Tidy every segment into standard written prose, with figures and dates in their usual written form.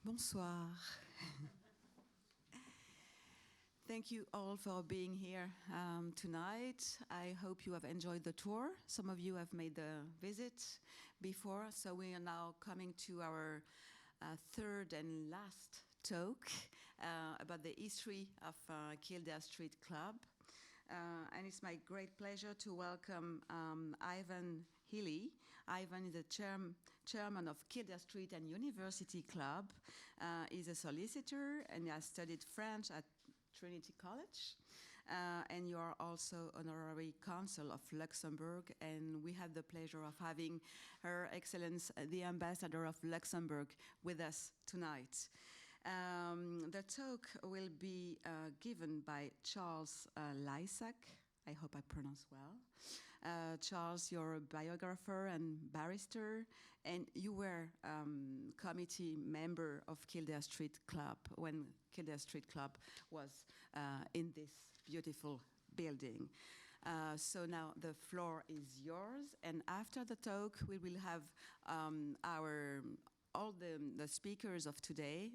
Bonsoir. Thank you all for being here tonight. I hope you have enjoyed the tour. Some of you have made the visit before, so we are now coming to our third and last talk about the history of Kildare Street Club. And it's my great pleasure to welcome Ivan Healy. Ivan is the chairman of Kildare Street and University Club. He's a solicitor and he has studied French at Trinity College. And you are also honorary consul of Luxembourg. And we have the pleasure of having Her Excellence, the Ambassador of Luxembourg, with us tonight. The talk will be given by Charles Lysaght. I hope I pronounce well. Charles, you're a biographer and barrister, and you were committee member of Kildare Street Club when Kildare Street Club was in this beautiful building. So now the floor is yours, and after the talk we will have all the speakers of today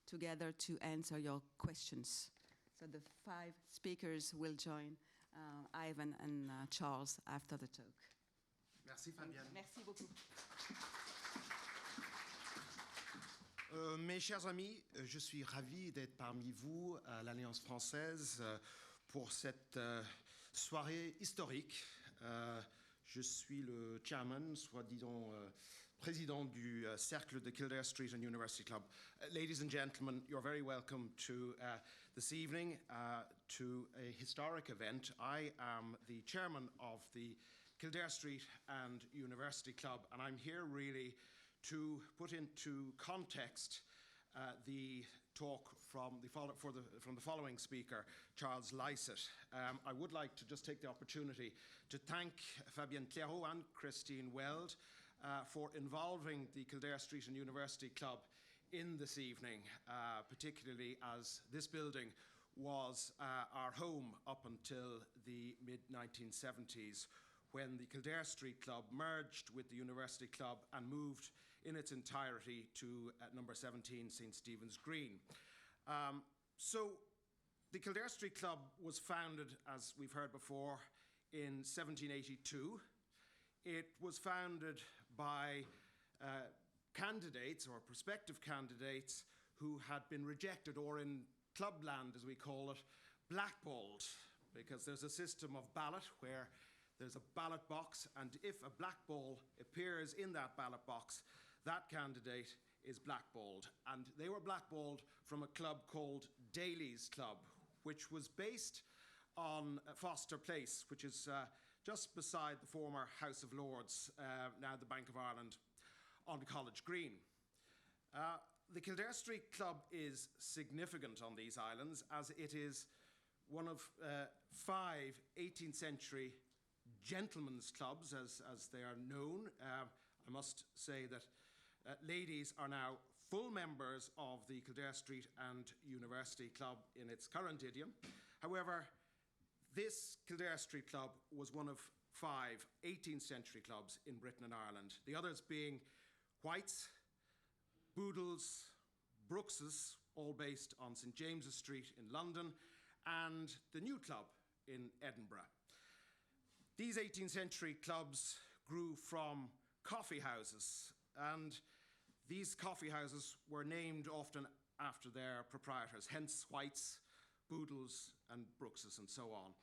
together to answer your questions. So the 5 speakers will join Ivan and Charles after the talk. Merci Fabienne. Merci beaucoup. Mes chers amis, je suis ravi d'être parmi vous à l'Alliance française pour cette soirée historique. Je suis le chairman, soit disons président du cercle de Kildare Street and University Club. Ladies and gentlemen, you're very welcome to this evening to a historic event. I am the chairman of the Kildare Street and University Club, and I'm here really to put into context the talk from the following speaker, Charles Lysaght. I would like to just take the opportunity to thank Fabienne Clairaut and Christine Weld for involving the Kildare Street and University Club in this evening, particularly as this building was our home up until the mid-1970s, when the Kildare Street Club merged with the University Club and moved in its entirety to number 17 St. Stephen's Green. So the Kildare Street Club was founded, as we've heard before, in 1782. It was founded by candidates or prospective candidates who had been rejected, or in clubland, as we call it, blackballed, because there's a system of ballot where there's a ballot box, and if a black ball appears in that ballot box, that candidate is blackballed. And they were blackballed from a club called Daly's Club, which was based on Foster Place, which is just beside the former House of Lords, now the Bank of Ireland, on College Green. The Kildare Street Club is significant on these islands, as it is one of 5 18th century gentlemen's clubs, as they are known. I must say that ladies are now full members of the Kildare Street and University Club in its current idiom. However, this Kildare Street Club was one of 5 18th century clubs in Britain and Ireland, the others being White's, Boodle's, Brooks's, all based on St. James's Street in London, and the New Club in Edinburgh. These 18th century clubs grew from coffee houses, and these coffee houses were named often after their proprietors, hence White's, Boodle's, and Brooks's, and so on.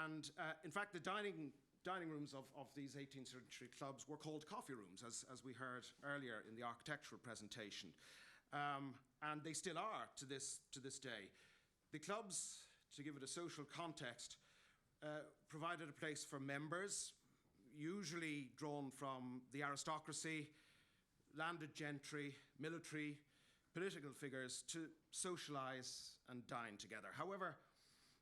And in fact, the dining rooms of these 18th century clubs were called coffee rooms, as we heard earlier in the architectural presentation. And they still are to this day. The clubs, to give it a social context, provided a place for members, usually drawn from the aristocracy, landed gentry, military, political figures, to socialise and dine together. However,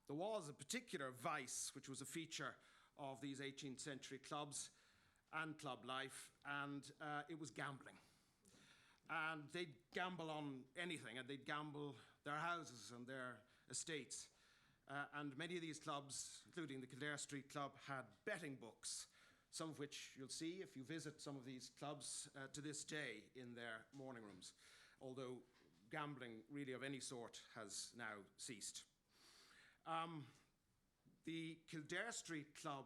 there was a particular vice which was a feature of these 18th century clubs and club life, and it was gambling. And they'd gamble on anything, and they'd gamble their houses and their estates. And many of these clubs, including the Kildare Street Club, had betting books, some of which you'll see if you visit some of these clubs to this day in their morning rooms. although gambling really of any sort has now ceased. The Kildare Street Club,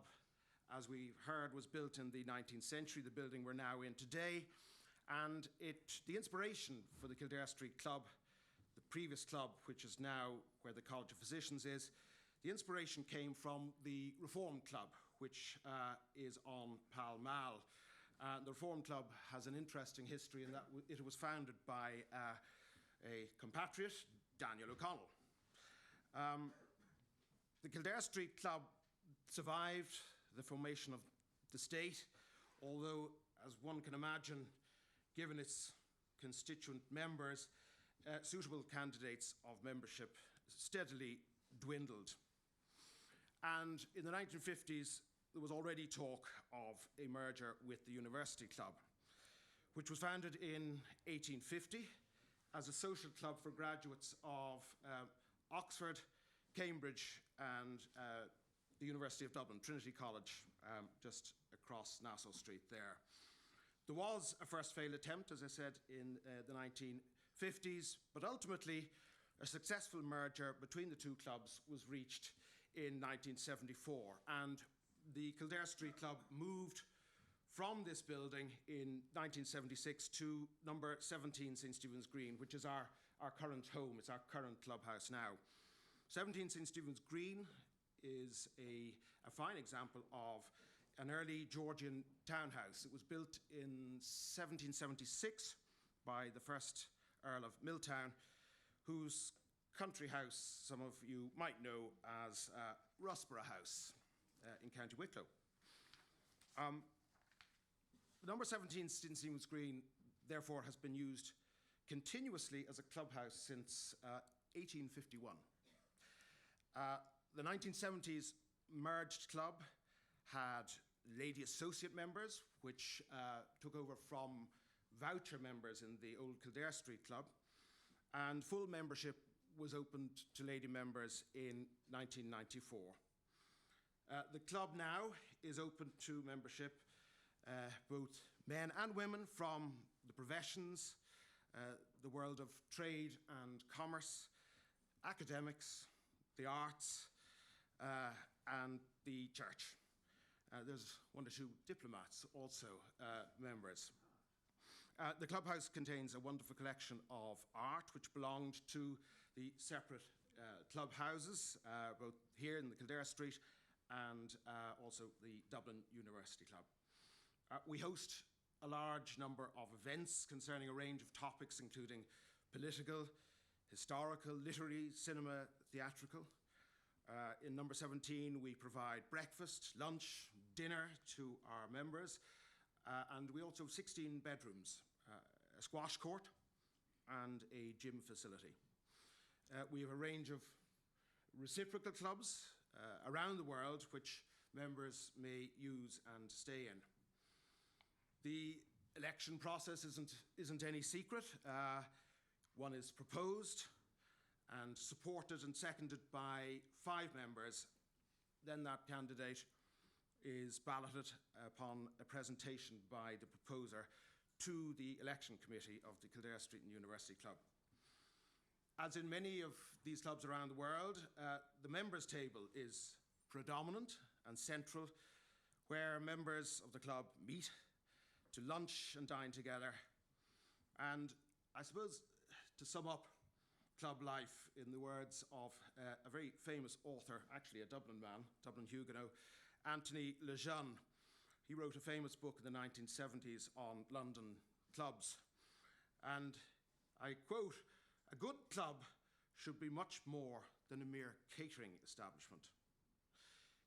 as we heard, was built in the 19th century, the building we're now in today, and the inspiration for the Kildare Street Club, the previous club, which is now where the College of Physicians is, the inspiration came from the Reform Club, which is on Pall Mall. The Reform Club has an interesting history in that it was founded by a compatriot, Daniel O'Connell. The Kildare Street Club survived the formation of the state, although, as one can imagine, given its constituent members, suitable candidates of membership steadily dwindled. And in the 1950s, there was already talk of a merger with the University Club, which was founded in 1850 as a social club for graduates of Oxford, Cambridge, and the University of Dublin, Trinity College, just across Nassau Street there. There was a first failed attempt, as I said, in the 1950s, but ultimately a successful merger between the two clubs was reached in 1974, and the Kildare Street Club moved from this building in 1976 to number 17 St. Stephen's Green, which is our current home. It's our current clubhouse now. 17 St. Stephen's Green is a fine example of an early Georgian townhouse. It was built in 1776 by the first Earl of Milltown, whose country house some of you might know as Rusborough House in County Wicklow. Number 17 St. Stephen's Green, therefore, has been used continuously as a clubhouse since 1851. The 1970s merged club had lady associate members, which took over from voucher members in the old Kildare Street Club, and full membership was opened to lady members in 1994. The club now is open to membership, both men and women from the professions, the world of trade and commerce, academics, the arts, and the church. There's one or two diplomats also members. The clubhouse contains a wonderful collection of art which belonged to the separate clubhouses, both here in the Kildare Street and also the Dublin University Club. We host a large number of events concerning a range of topics, including political, historical, literary, cinema, theatrical. In number 17, we provide breakfast, lunch, dinner to our members, and we also have 16 bedrooms, a squash court, and a gym facility. We have a range of reciprocal clubs around the world which members may use and stay in. The election process isn't any secret. One is proposed and supported and seconded by 5 members. Then that candidate is balloted upon a presentation by the proposer to the election committee of the Kildare Street and University Club. As in many of these clubs around the world, the members' table is predominant and central, where members of the club meet to lunch and dine together. And I suppose, to sum up club life in the words of a very famous author, actually a Dublin man, Dublin Huguenot, Anthony Lejeune. He wrote a famous book in the 1970s on London clubs. And I quote, "A good club should be much more than a mere catering establishment.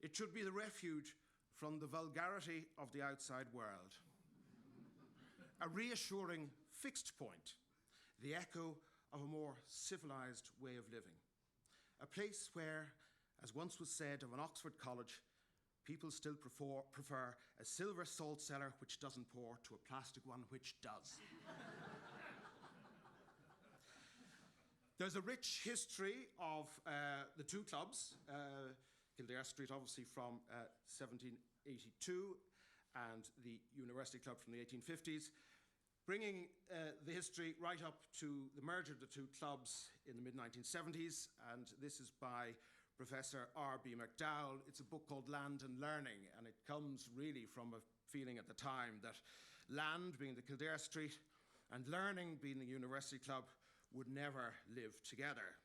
It should be the refuge from the vulgarity of the outside world. A reassuring fixed point, the echo of a more civilized way of living. A place where, as once was said of an Oxford college, people still prefer a silver salt cellar which doesn't pour to a plastic one which does." There's a rich history of the two clubs, Kildare Street obviously from 1782 and the University Club from the 1850s. bringing the history right up to the merger of the two clubs in the mid-1970s, and this is by Professor R.B. McDowell. It's a book called Land and Learning, and it comes really from a feeling at the time that land, being the Kildare Street, and learning, being the University Club, would never live together.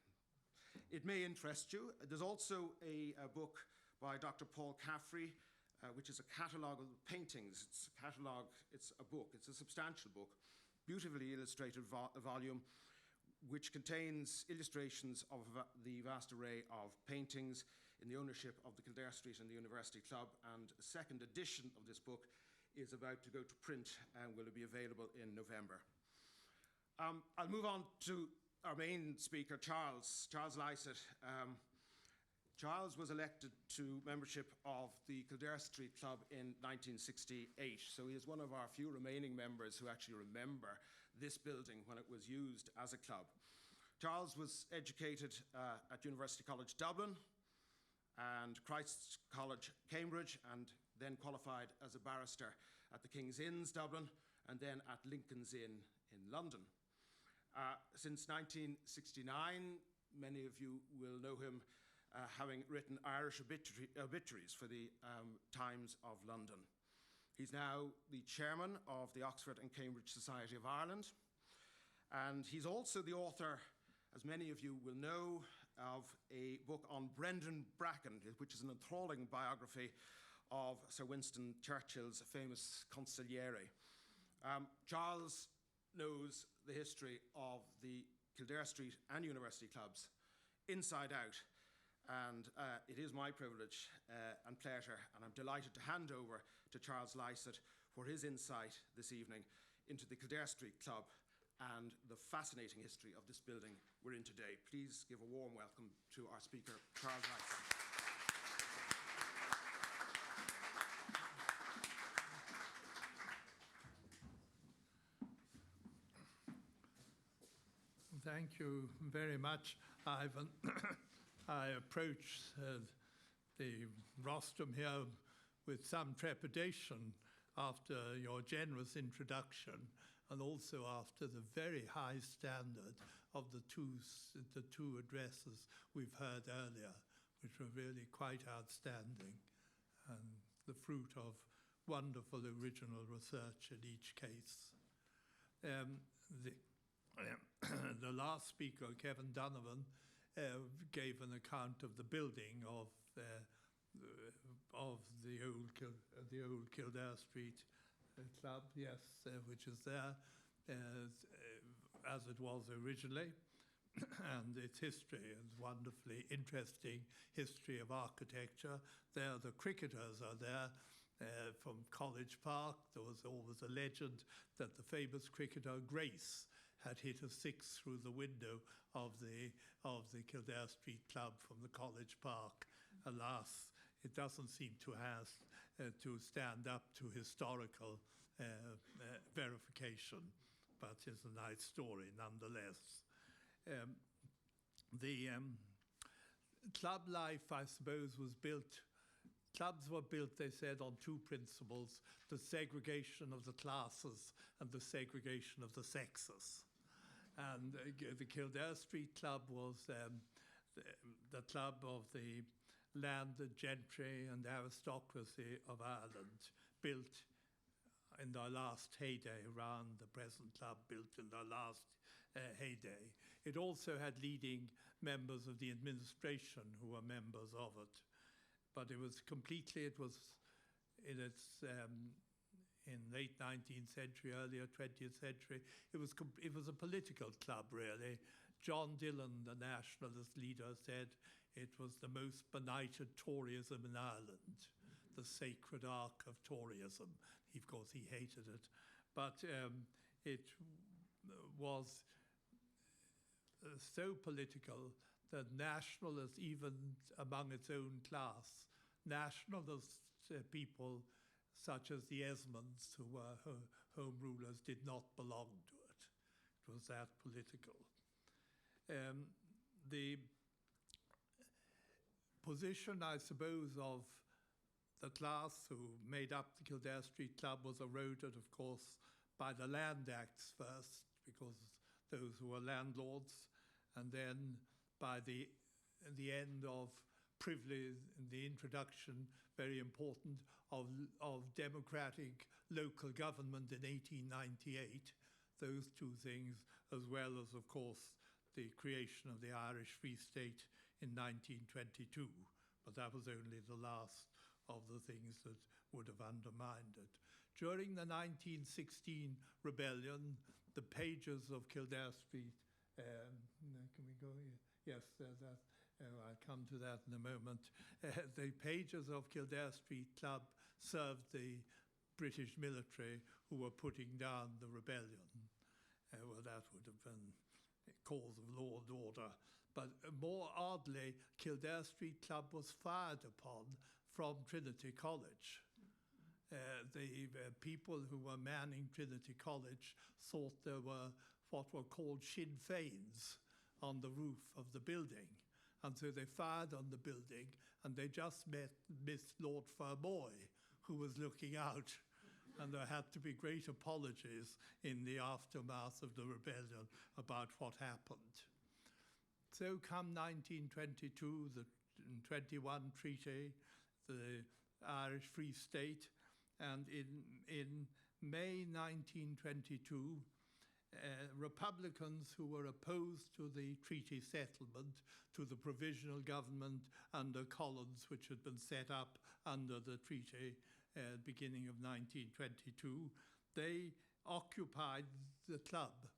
It may interest you. There's also a book by Dr. Paul Caffrey, which is a catalogue of paintings. It's a catalogue, it's a book, it's a substantial book, beautifully illustrated volume, which contains illustrations of the vast array of paintings in the ownership of the Kildare Street and the University Club, and a second edition of this book is about to go to print and will be available in November. I'll move on to our main speaker, Charles Lysaght. Charles was elected to membership of the Kildare Street Club in 1968, so he is one of our few remaining members who actually remember this building when it was used as a club. Charles was educated at University College Dublin and Christ's College Cambridge, and then qualified as a barrister at the King's Inns Dublin and then at Lincoln's Inn in London. Since 1969, many of you will know him having written Irish obituaries for the Times of London. He's now the chairman of the Oxford and Cambridge Society of Ireland, and he's also the author, as many of you will know, of a book on Brendan Bracken, which is an enthralling biography of Sir Winston Churchill's famous consigliere. Charles knows the history of the Kildare Street and University Clubs inside out, and it is my privilege and pleasure, and I'm delighted to hand over to Charles Lysaght for his insight this evening into the Kildare Street Club and the fascinating history of this building we're in today. Please give a warm welcome to our speaker, Charles Lysaght. Thank you very much, Ivan. I approach the rostrum here with some trepidation after your generous introduction, and also after the very high standard of the two addresses we've heard earlier, which were really quite outstanding, and the fruit of wonderful original research in each case. The last speaker, Kevin Donovan, gave an account of the building of the old Kildare Street Club, yes, which is there as it was originally, and its history is wonderfully interesting history of architecture. There, the cricketers are there. From College Park, there was always a legend that the famous cricketer Grace had hit a six through the window of the Kildare Street Club from the College Park. Alas, it doesn't seem to have to stand up to historical verification, but it's a nice story nonetheless. The club life, I suppose, was built. Clubs were built, they said, on two principles: the segregation of the classes and the segregation of the sexes. And the Kildare Street Club was the club of the landed gentry and aristocracy of Ireland, built in their last heyday, around the present club, built in their last heyday. It also had leading members of the administration who were members of it. But it was in its in late 19th century, earlier 20th century, it was a political club, really. John Dillon, the nationalist leader, said it was the most benighted Toryism in Ireland, the sacred ark of Toryism. Of course, he hated it. But it was so political that nationalists, even among its own class, nationalist people such as the Esmonds, who were home rulers, did not belong to it. It was that political. The position, I suppose, of the class who made up the Kildare Street Club was eroded, of course, by the Land Acts first, because those who were landlords, and then by the end of privilege, the introduction, very important, of democratic local government in 1898. Those two things, as well as, of course, the creation of the Irish Free State in 1922. But that was only the last of the things that would have undermined it. During the 1916 rebellion, the pages of Kildare Street, can we go here? Yes, I'll come to that in a moment. The pages of Kildare Street Club served the British military who were putting down the rebellion. Well, that would have been a cause of law and order. But more oddly, Kildare Street Club was fired upon from Trinity College. The people who were manning Trinity College thought there were what were called Sinn Féins on the roof of the building. And so they fired on the building, and they just missed Lord Fermoy, who was looking out. And there had to be great apologies in the aftermath of the rebellion about what happened. So come 1922, the 21 Treaty, the Irish Free State, and in May 1922, Republicans who were opposed to the treaty settlement, to the provisional government under Collins, which had been set up under the treaty beginning of 1922, they occupied the club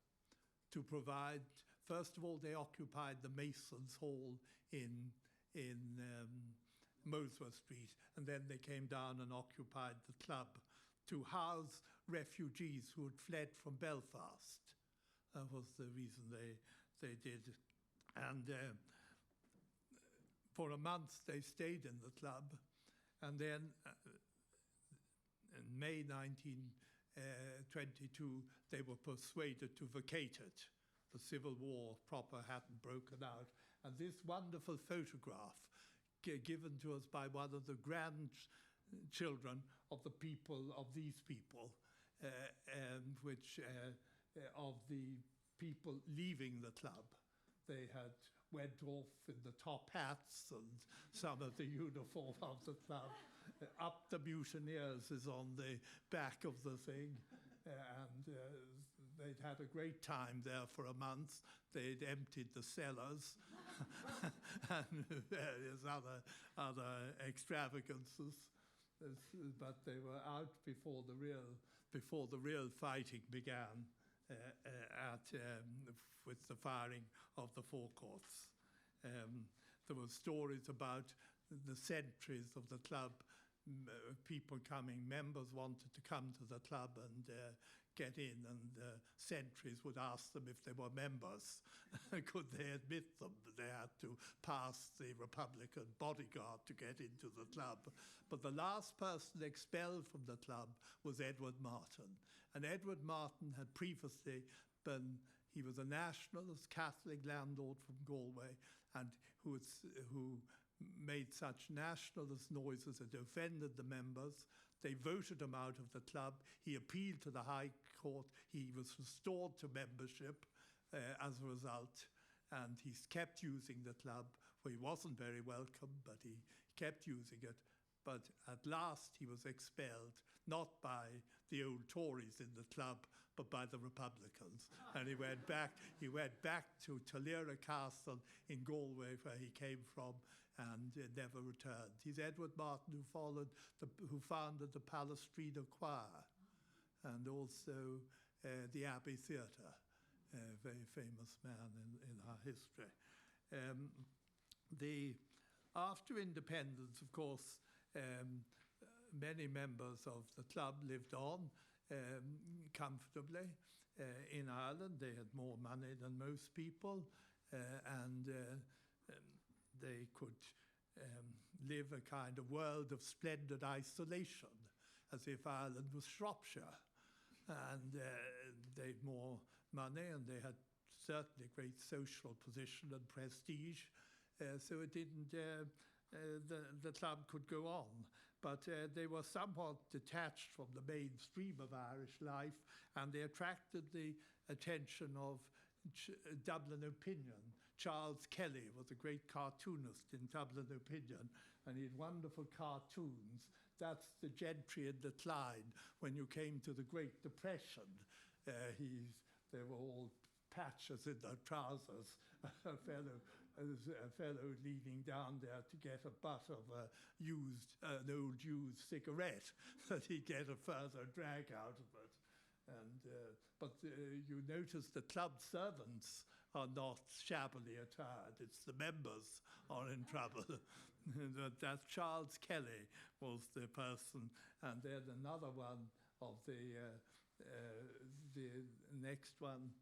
to provide. First of all, they occupied the Masons' Hall in Molesworth Street, and then they came down and occupied the club to house refugees who had fled from Belfast. That was the reason they did. And for a month they stayed in the club, and then in May 1922 they were persuaded to vacate it. The Civil War proper hadn't broken out. And this wonderful photograph given to us by one of the grandchildren of the people, of these people, of the people leaving the club. They had went off in the top hats and some of the uniform of the club. Up the Mutineers is on the back of the thing. And they'd had a great time there for a month. They'd emptied the cellars and various other extravagances. But they were out before the real fighting began with the firing of the forecourts. There were stories about the sentries of the club, people coming, members wanted to come to the club and get in, and sentries would ask them if they were members. Could they admit them? They had to pass the Republican bodyguard to get into the club. But the last person expelled from the club was Edward Martin. And Edward Martin had previously he was a nationalist Catholic landlord from Galway, and who made such nationalist noises that offended the members. They voted him out of the club. He appealed to the High Court. He was restored to membership as a result, and he's kept using the club, where he wasn't very welcome, but he kept using it. But at last he was expelled, not by the old Tories in the club, but by the Republicans. And he went back to Tulare Castle in Galway, where he came from, and never returned. He's Edward Martin, who founded the Palestrina Choir, and also the Abbey Theatre, a very famous man in our history. After independence, of course, many members of the club lived on comfortably. In Ireland, they had more money than most people, and they could live a kind of world of splendid isolation, as if Ireland was Shropshire. And they had more money, and they had certainly great social position and prestige. So it didn't. The club could go on. but they were somewhat detached from the mainstream of Irish life, and they attracted the attention of Dublin Opinion. Charles Kelly was a great cartoonist in Dublin Opinion, and he had wonderful cartoons. That's the gentry in decline. When you came to the Great Depression, they were all patches in their trousers. a fellow leaning down there to get a butt of an old used cigarette that he'd get a further drag out of it. But you notice the club servants are not shabbily attired. It's the members are in trouble. That Charles Kelly was the person. And then another one of the next one.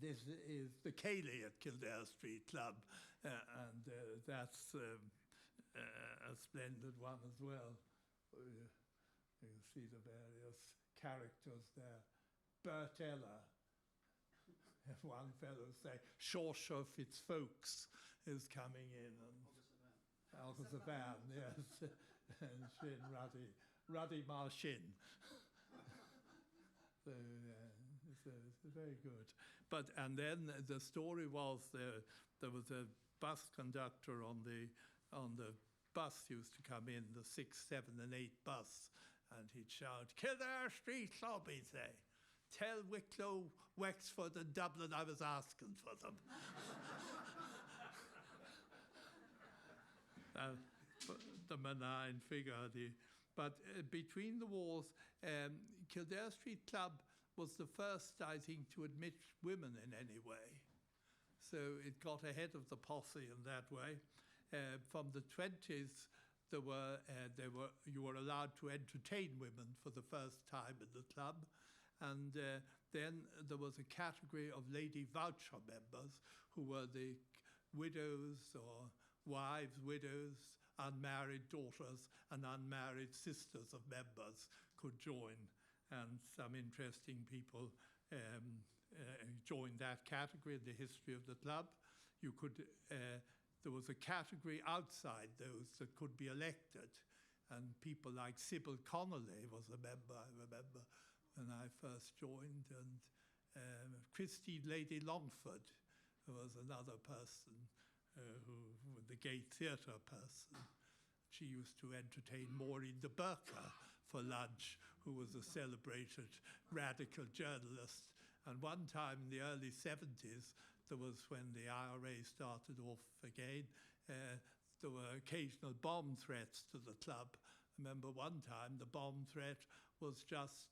This is the Cayley at Kildare Street Club, and that's a splendid one as well. You can see the various characters there. Bert Ella, one fellow say, Shawshaw Fitzfolks is coming in. Out of the van, yes. And Shin Ruddy Marshin. So, it's very good. And then the story was there was a bus conductor on the bus used to come in, the 6, 7 and 8 bus, and he'd shout, Kildare Street Club, he'd say. Tell Wicklow, Wexford and Dublin I was asking for them. The benign figure. But between the wars, Kildare Street Club was the first, I think, to admit women in any way. So it got ahead of the posse in that way. From the 20s, you were allowed to entertain women for the first time in the club. And then there was a category of lady voucher members who were the widows or widows, unmarried daughters and unmarried sisters of members could join. And some interesting people joined that category in the history of the club. There was a category outside those that could be elected, and people like Sybil Connolly was a member, I remember, when I first joined, and Christine Lady Longford, who was another person, the gay theatre person. She used to entertain Maureen de Burka for lunch, who was a celebrated radical journalist. And one time in the early 70s, there was when the IRA started off again, there were occasional bomb threats to the club. I remember one time the bomb threat was just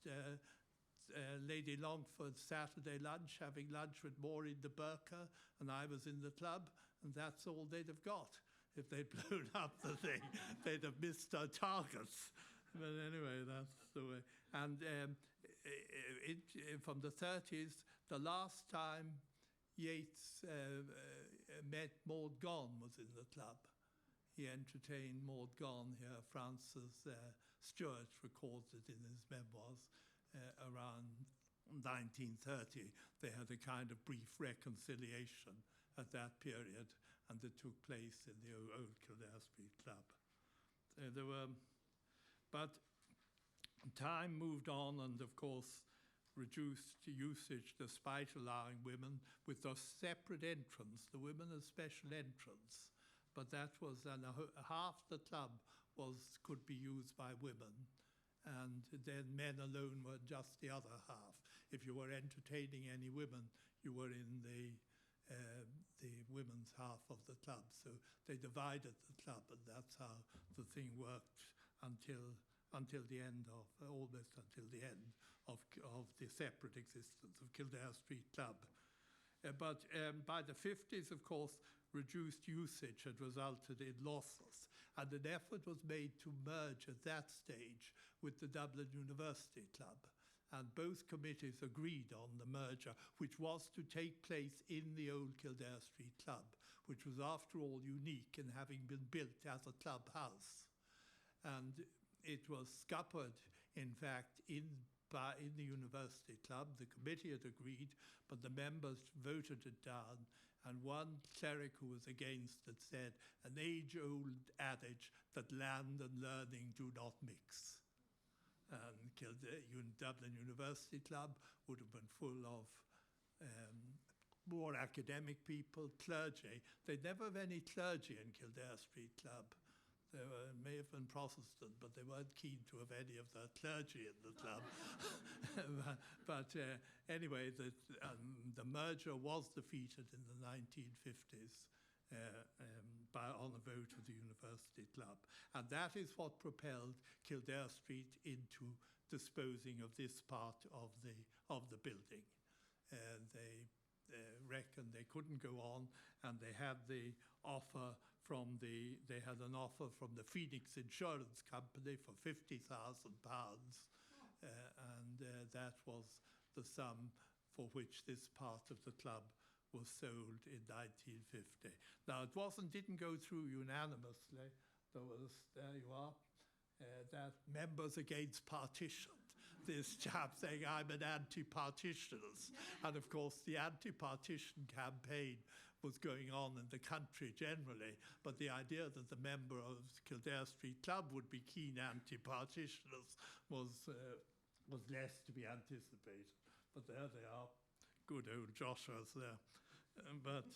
Lady Longford's Saturday lunch, having lunch with Maureen de Burka, and I was in the club, and that's all they'd have got. If they'd blown up the thing, they'd have missed their targets. But anyway, that's the way. And from the 30s, the last time Yeats met Maud Gonne was in the club. He entertained Maud Gonne here. Francis Stewart records it in his memoirs around 1930. They had a kind of brief reconciliation at that period, and it took place in the old Kildare Street Club. But time moved on, and of course reduced usage despite allowing women with their separate entrance. The women had special entrance, but that was, and half the club could be used by women, and then men alone were just the other half. If you were entertaining any women, you were in the women's half of the club. So they divided the club, and that's how the thing worked until the end of, almost until the end of the separate existence of Kildare Street Club. But by the 50s, of course, reduced usage had resulted in losses, and an effort was made to merge at that stage with the Dublin University Club. And both committees agreed on the merger, which was to take place in the old Kildare Street Club, which was, after all, unique in having been built as a clubhouse. And it was scuppered, in fact, in the University Club. The committee had agreed, but the members voted it down And one cleric who was against it said, an age-old adage that land and learning do not mix. And Dublin University Club would have been full of more academic people, clergy. They'd never have any clergy in Kildare Street Club. They may have been Protestant, but they weren't keen to have any of the clergy in the club. but anyway, the merger was defeated in the 1950s on a vote of the University Club. And that is what propelled Kildare Street into disposing of this part of the building. They reckoned they couldn't go on, and they had the offer they had an offer from the Phoenix Insurance Company for £50,000, and that was the sum for which this part of the club was sold in 1950. Now it didn't go through unanimously. There you are, that members against partition. This chap saying I'm an anti-partitionist, and of course the anti-partition campaign was going on in the country generally, but the idea that the member of Kildare Street Club would be keen anti-partitionists was less to be anticipated. But there they are, good old Joshua's there. But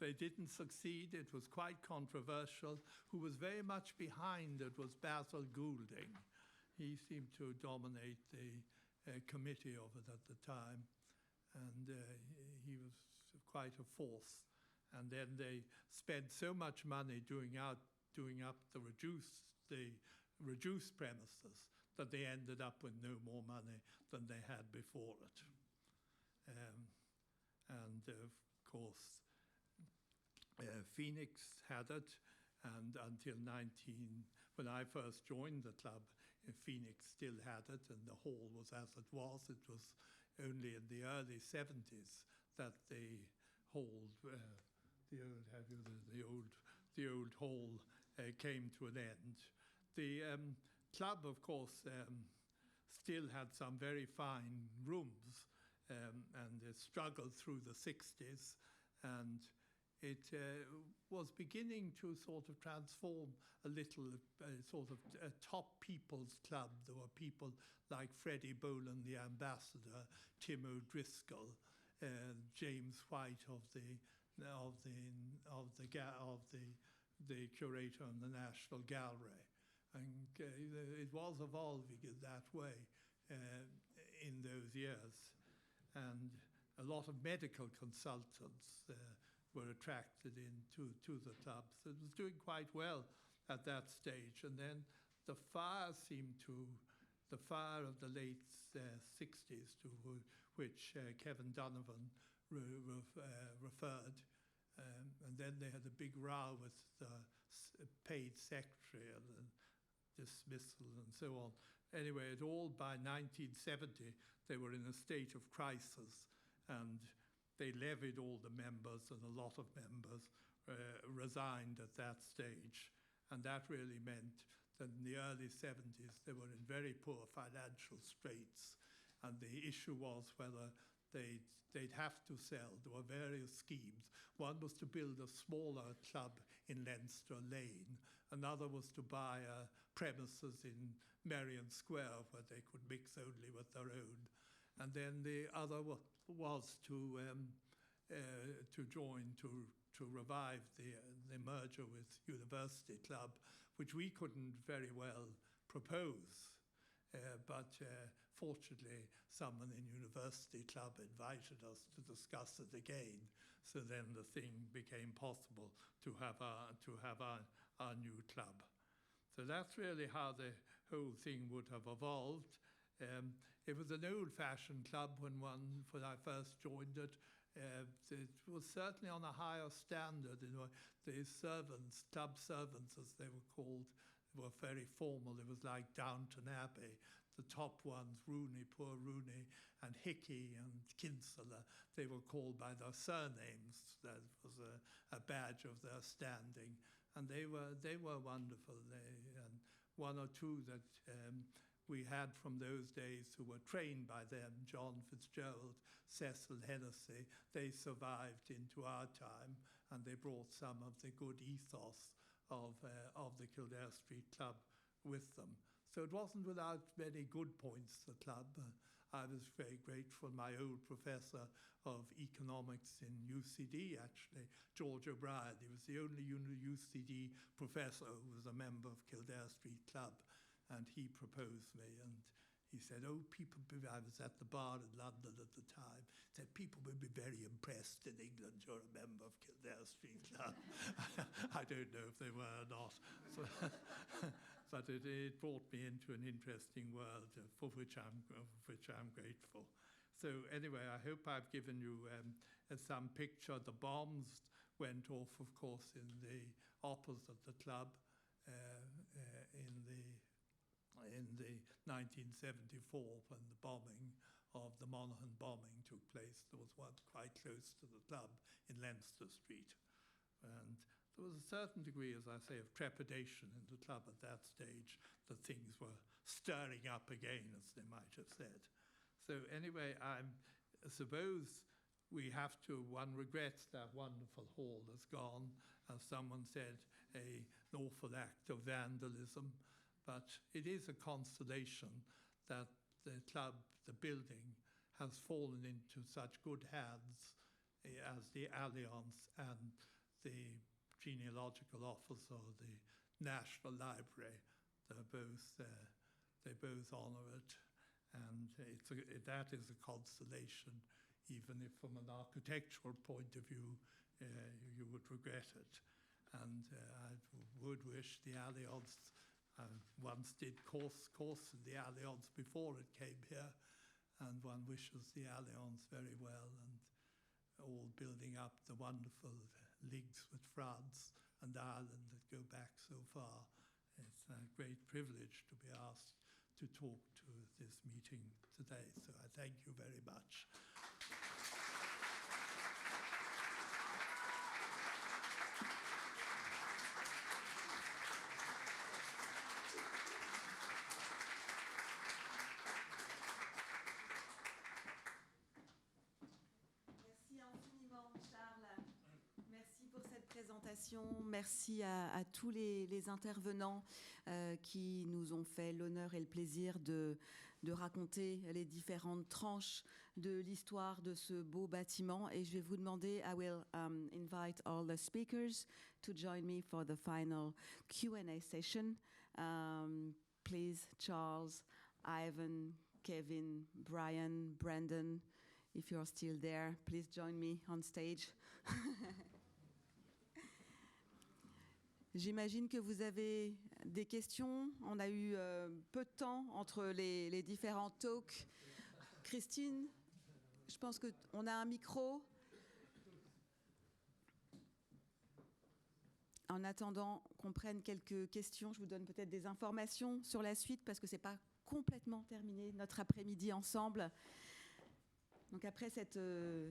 they didn't succeed. It was quite controversial. Who was very much behind it was Basil Goulding. He seemed to dominate the committee of it at the time, and he was quite a force. And then they spent so much money doing up the reduced premises that they ended up with no more money than they had before it. And of course, Phoenix had it, and until when I first joined the club, Phoenix still had it, and the hall was as it was. It was only in the early 70s that the hall, the old hall, came to an end. The club, of course, still had some very fine rooms, and it struggled through the 60s, and it was beginning to sort of transform a little, sort of a top people's club. There were people like Freddie Boland, the ambassador, Tim O'Driscoll, James White of the curator in the National Gallery, and it was evolving in that way in those years, and a lot of medical consultants were attracted into the club. So it was doing quite well at that stage. And then the fire of the late 60s, to which Kevin Donovan referred, and then they had a big row with the paid secretary and the dismissal and so on. Anyway, by 1970, they were in a state of crisis, and they levied all the members, and a lot of members resigned at that stage. And that really meant that in the early 70s, they were in very poor financial straits. And the issue was whether they'd have to sell. There were various schemes. One was to build a smaller club in Leinster Lane. Another was to buy premises in Merrion Square where they could mix only with their own. And then the other was to revive the merger with University Club, which we couldn't very well propose. But fortunately, someone in University Club invited us to discuss it again. So then the thing became possible to have our new club. So that's really how the whole thing would have evolved. It was an old-fashioned club when I first joined it. It was certainly on a higher standard. You know, the servants, club servants as they were called, were very formal. It was like Downton Abbey. The top ones, Rooney, poor Rooney, and Hickey and Kinsella, they were called by their surnames. That was a badge of their standing. And they were wonderful. And one or two that we had from those days who were trained by them, John Fitzgerald, Cecil Hennessy. They survived into our time, and they brought some of the good ethos of the Kildare Street Club with them. So it wasn't without many good points, the club. I was very grateful. My old professor of economics in UCD, actually, George O'Brien, he was the only UCD professor who was a member of Kildare Street Club, and he proposed me, and he said, oh, I was at the bar in London at the time, said people would be very impressed in England you're a member of Kildare Street Club. I don't know if they were or not. So but it brought me into an interesting world for which I'm grateful. So anyway, I hope I've given you some picture. The bombs went off, of course, in the opposite the club in the 1974 when the bombing of the Monaghan bombing took place. There was one quite close to the club in Leinster Street. And there was a certain degree, as I say, of trepidation in the club at that stage that things were stirring up again, as they might have said. So anyway, I suppose we have to, one regrets that wonderful hall has gone, as someone said, an awful act of vandalism. But it is a consolation that the club, the building, has fallen into such good hands as the Alliance and the Genealogical Office or the National Library. They both honour it, and that is a consolation, even if from an architectural point of view you would regret it. And I would wish the Alliance, once did course in the Alliance before it came here, and one wishes the Alliance very well, and all building up the wonderful links with France and Ireland that go back so far. It's a great privilege to be asked to talk to this meeting today, so I thank you very much. Merci à tous les intervenants qui nous ont fait l'honneur et le plaisir de raconter les différentes tranches de l'histoire de ce beau bâtiment. Et je vais vous demander, I will invite all the speakers to join me for the final Q&A session. Please, Charles, Ivan, Kevin, Brian, Brandon, if you're still there, please join me on stage. J'imagine que vous avez des questions. On a eu peu de temps entre les différents talks. Christine, je pense qu'on a un micro. En attendant qu'on prenne quelques questions, je vous donne peut-être des informations sur la suite parce que ce n'est pas complètement terminé notre après-midi ensemble. Donc après cette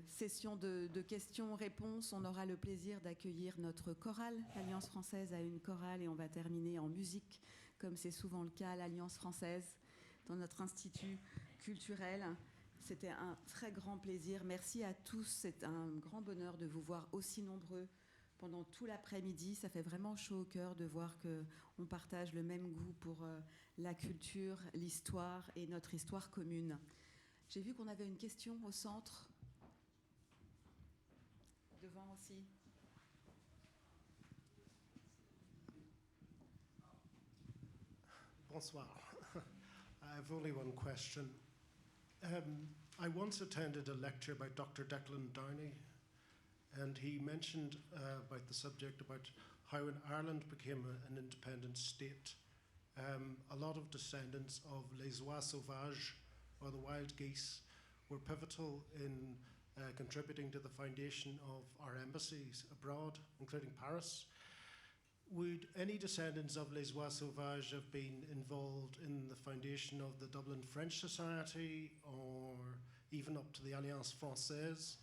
session de questions-réponses, on aura le plaisir d'accueillir notre chorale. L'Alliance française a une chorale et on va terminer en musique, comme c'est souvent le cas à l'Alliance française, dans notre institut culturel. C'était un très grand plaisir. Merci à tous. C'est un grand bonheur de vous voir aussi nombreux pendant tout l'après-midi. Ça fait vraiment chaud au cœur de voir qu'on partage le même goût pour la culture, l'histoire et notre histoire commune. J'ai vu qu'on avait une question au centre. Devant aussi. Bonsoir. I have only one question. I once attended a lecture by Dr. Declan Downey, and he mentioned about the subject about how when Ireland became an independent state, a lot of descendants of les oies sauvages, or the wild geese, were pivotal in contributing to the foundation of our embassies abroad, including Paris. Would any descendants of les oies sauvages have been involved in the foundation of the Dublin French Society, or even up to the Alliance Française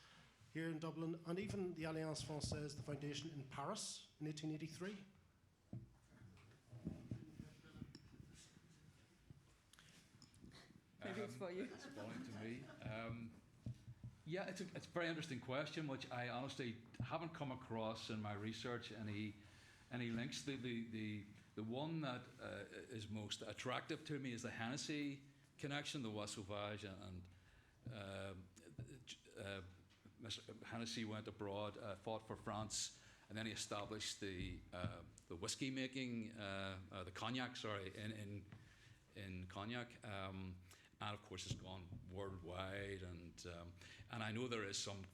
here in Dublin, and even the Alliance Française, the foundation in Paris in 1883? Maybe it's for you. It's funny to me. Yeah, it's a very interesting question, which I honestly haven't come across in my research any links. The one that is most attractive to me is the Hennessy connection, the Bois Sauvage, and Mr. Hennessy went abroad, fought for France, and then he established the whiskey making, the cognac, sorry, in Cognac, and of course it's gone worldwide, and I know there is some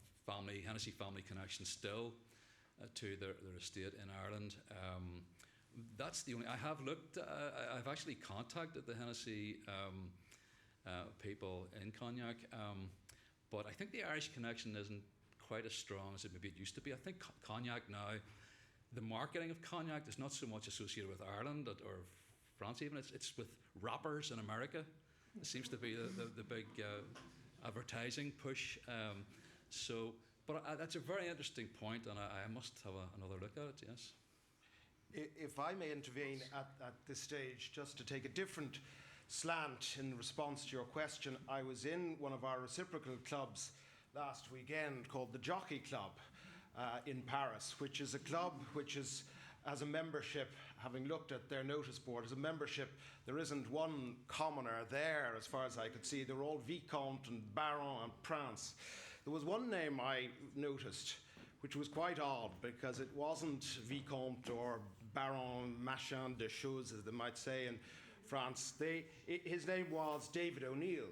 Hennessy family connection still to their estate in Ireland. That's the only. I have looked. I've actually contacted the Hennessy people in Cognac, but I think the Irish connection isn't quite as strong as it maybe it used to be. I think Cognac now, the marketing of Cognac is not so much associated with Ireland or France even. It's with rappers in America. It seems to be the big advertising push. But that's a very interesting point, and I must have another look at it. Yes. If I may intervene at this stage, just to take a different slant in response to your question, I was in one of our reciprocal clubs last weekend called the Jockey Club in Paris, which is a club which has a membership, having looked at their notice board, as a membership, there isn't one commoner there as far as I could see. They're all Vicomte and Baron and Prince. There was one name I noticed which was quite odd because it wasn't Vicomte or Baron Machin de Choses, as they might say in France. His name was David O'Neill.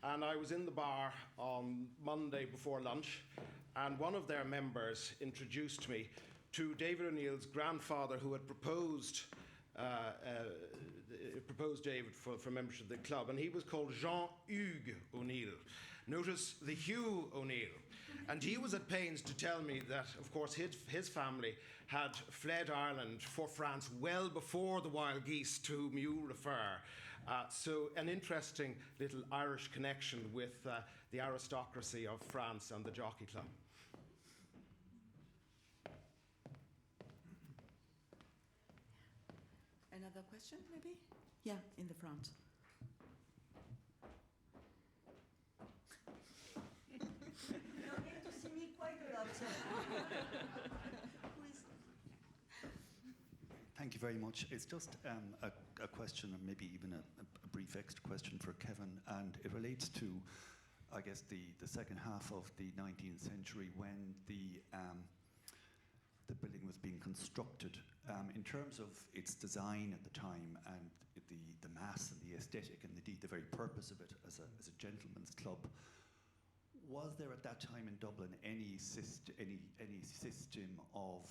And I was in the bar on Monday before lunch, and one of their members introduced me to David O'Neill's grandfather, who had proposed David for membership of the club, and he was called Jean-Hugues O'Neill. Notice the Hugh O'Neill. And he was at pains to tell me that, of course, his family had fled Ireland for France well before the wild geese to whom you refer. So an interesting little Irish connection with the aristocracy of France and the Jockey Club. Another question, maybe? Yeah, in the front. You don't get to see me quite a lot. Thank you very much. It's just a question, or maybe even a brief extra question for Kevin, and it relates to, I guess, the second half of the 19th century when the building was being constructed. In terms of its design at the time and the mass and the aesthetic and indeed the very purpose of it as a gentleman's club, was there at that time in Dublin any system of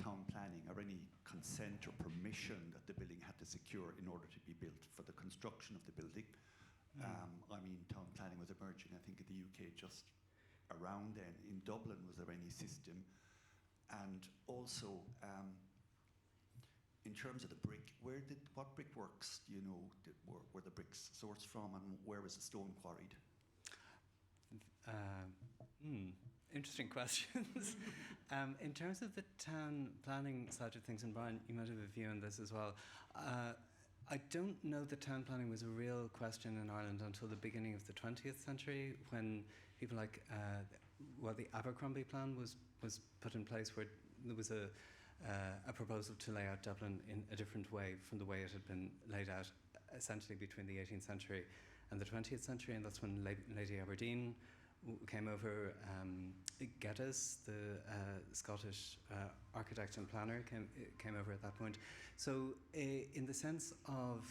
town planning or any consent or permission that the building had to secure in order to be built for the construction of the building? I mean, town planning was emerging, I think, in the UK just around then. In Dublin, was there any system? And also, in terms of the brick, what brickworks, do you know, were the bricks sourced from, and where was the stone quarried? Interesting questions. In terms of the town planning side of things, and Brian, you might have a view on this as well. I don't know that town planning was a real question in Ireland until the beginning of the 20th century, when people like, the Abercrombie plan was put in place, where there was a proposal to lay out Dublin in a different way from the way it had been laid out, essentially between the 18th century and the 20th century, and that's when Lady Aberdeen came over. Geddes, the Scottish architect and planner, came over at that point. So in the sense of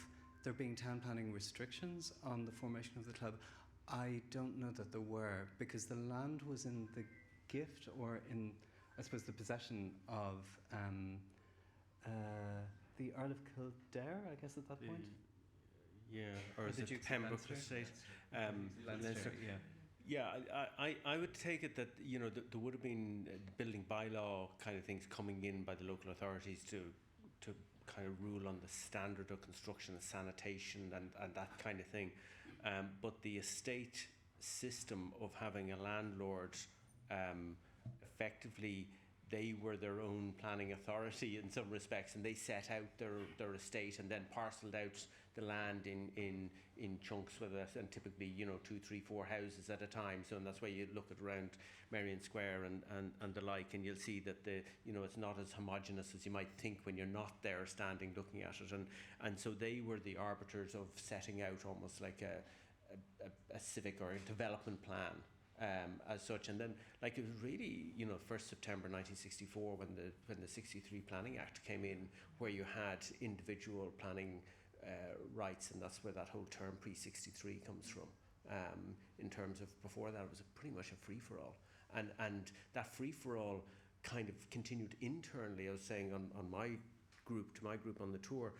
there being town planning restrictions on the formation of the club, I don't know that there were, because the land was in the gift, or in, I suppose, the possession of the Earl of Kildare, I guess, at that point. Yeah, or the Pembroke estate. Leinster, yeah. Yeah, I would take it that, you know, there would have been building bylaw kind of things coming in by the local authorities to kind of rule on the standard of construction, the sanitation and that kind of thing. But the estate system of having a landlord effectively they were their own planning authority in some respects, and they set out their estate and then parcelled out the land in chunks with it, and typically 2, 3, 4 houses at a time. So, and that's why you look at around Merrion Square and the like, and you'll see that it's not as homogenous as you might think when you're not there standing looking at it. And so they were the arbiters of setting out almost like a civic or a development plan. As such, and then it was really 1st September 1964 when the 63 Planning Act came in, where you had individual planning rights, and that's where that whole term pre-63 comes from. In terms of before that, it was pretty much a free-for-all, and that free-for-all kind of continued internally. I was saying on my group on the tour,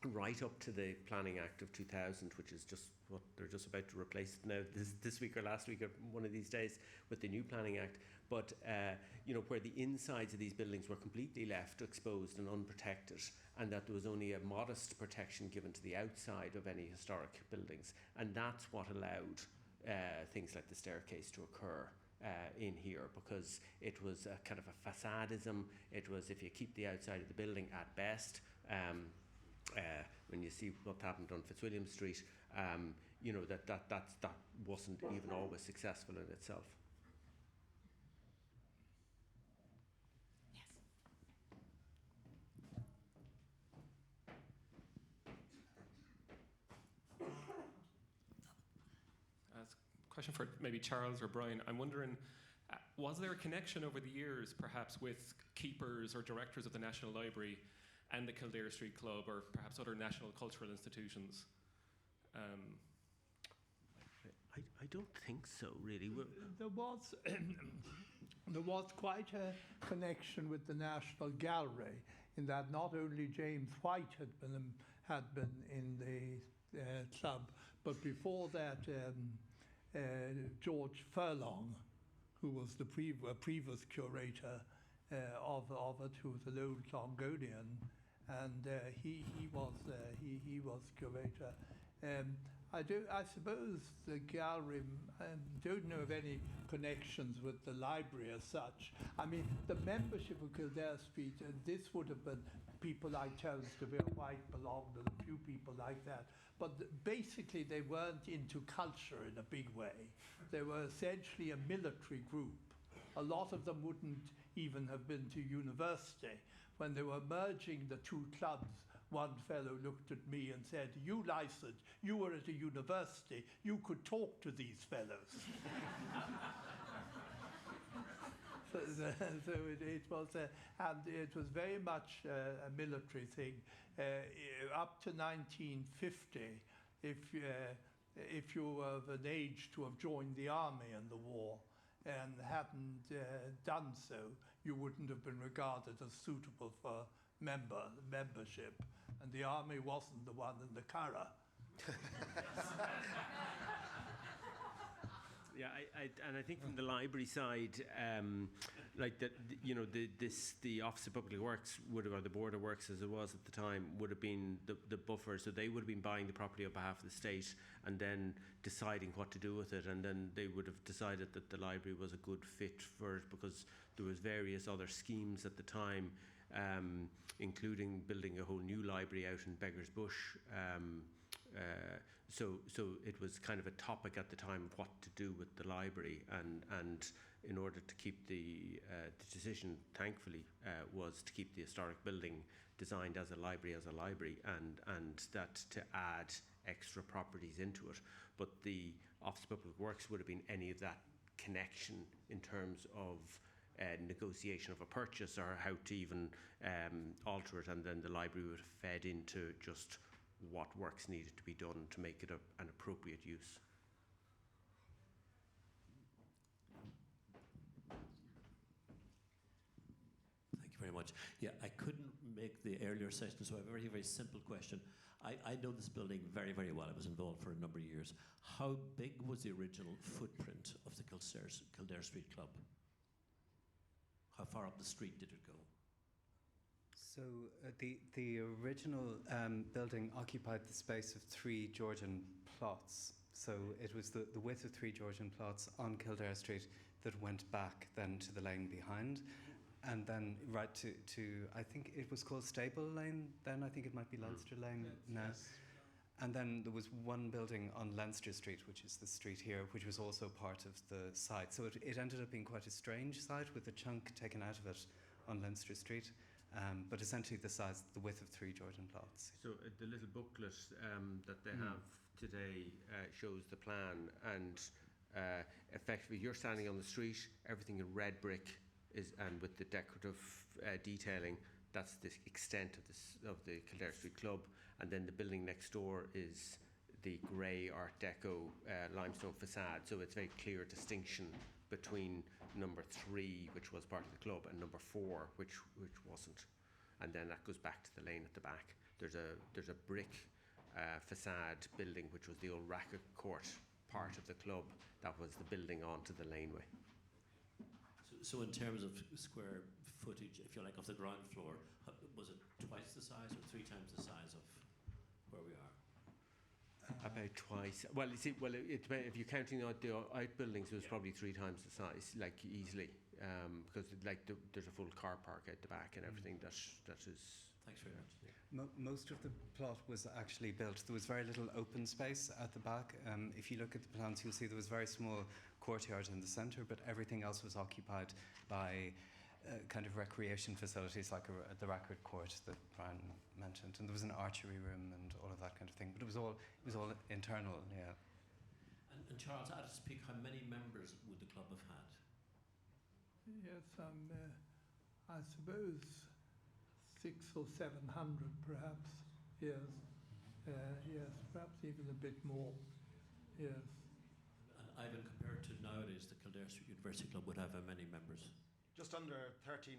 right up to the Planning Act of 2000, which is just what they're just about to replace it now this week or last week or one of these days with the new Planning Act. But where the insides of these buildings were completely left exposed and unprotected, and that there was only a modest protection given to the outside of any historic buildings, and that's what allowed things like the staircase to occur in here, because it was a kind of a facadism. It was, if you keep the outside of the building at best. When you see what happened on Fitzwilliam Street, that wasn't even always successful in itself. Question for maybe Charles or Brian. I'm wondering, was there a connection over the years, perhaps with keepers or directors of the National Library and the Kildare Street Club, or perhaps other national cultural institutions? I don't think so, really. There was quite a connection with the National Gallery, in that not only James White had been in the club, but before that George Furlong, who was the previous curator of it, who was an old Clongonian, and he was curator. I suppose the gallery, don't know of any connections with the library as such. I mean, the membership of Kildare Street, and this would have been people like Charles de Vere White belonged, and a few people like that. But basically, they weren't into culture in a big way. They were essentially a military group. A lot of them wouldn't even have been to university. When they were merging the two clubs, one fellow looked at me and said, "You, Lysaght, you were at a university. You could talk to these fellows." So it was, and it was very much a military thing. Up to 1950, if you were of an age to have joined the army in the war and hadn't done so, you wouldn't have been regarded as suitable for membership, and the army wasn't the one in the Curragh. Yeah, I think from the library side, the Office of Public Works would have, or the Board of Works as it was at the time, would have been the buffer. So they would have been buying the property on behalf of the state and then deciding what to do with it. And then they would have decided that the library was a good fit for it, because there was various other schemes at the time, including building a whole new library out in Beggar's Bush. So it was kind of a topic at the time of what to do with the library, and in order to keep the decision, thankfully, was to keep the historic building designed as a library, and that to add extra properties into it. But the Office of Public Works would have been any of that connection in terms of negotiation of a purchase, or how to even alter it, and then the library would have fed into just what works needed to be done to make it an appropriate use. Thank you very much. Yeah, I couldn't make the earlier session, so I have a very, very simple question. I know this building very, very well. I was involved for a number of years. How big was the original footprint of the Kildare Street Club? How far up the street did it go? So the original building occupied the space of 3 Georgian plots. So it was the width of 3 Georgian plots on Kildare Street. that went back then to the lane behind. And then right to I think it was called Stable Lane then, I think it might be Leinster Lane now. And then there was one building on Leinster Street, which is the street here, which was also part of the site. So it ended up being quite a strange site with a chunk taken out of it on Leinster Street. But essentially the width of 3 Jordan plots. So the little booklet that they have today shows the plan, and effectively you're standing on the street, everything in red brick and with the decorative detailing. That's the extent of the Kildare Street Club, and then the building next door is the grey Art Deco limestone facade. So it's very clear distinction between number 3, which was part of the club, and number 4, which wasn't. And then that goes back to the lane at the back. There's a brick facade building, which was the old racquet court part of the club. That was the building onto the laneway. So in terms of square footage, if you like, of the ground floor, was it twice the size or 3 times the size of where we are? About twice. Well, you see, if you're counting out the outbuildings, it was probably 3 times the size, like easily, because there's a full car park at the back and everything. That is. Thanks very much. Most of the plot was actually built. There was very little open space at the back. If you look at the plans, you'll see there was a very small courtyard in the centre, but everything else was occupied by kind of recreation facilities like the racquet court that Brian mentioned, and there was an archery room and all of that kind of thing. But it was all internal, yeah. And Charles, at its peak, how many members would the club have had? Yes, I suppose 600 or 700, perhaps. Yes, yes, perhaps even a bit more. Yes. And Ivan, compared to nowadays, the Kildare Street University Club would have how many members? Just under 1,300.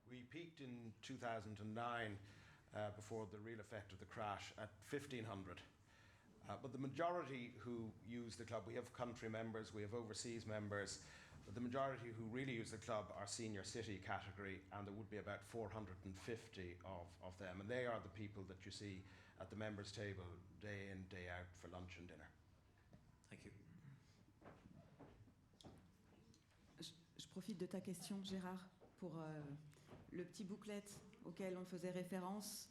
We peaked in 2009, before the real effect of the crash, at 1,500. But the majority who use the club, we have country members, we have overseas members, but the majority who really use the club are senior city category, and there would be about 450 of them. And they are the people that you see at the members' table day in, day out for lunch and dinner. Thank you. Je profite de ta question, Gérard, pour le petit booklet auquel on faisait référence.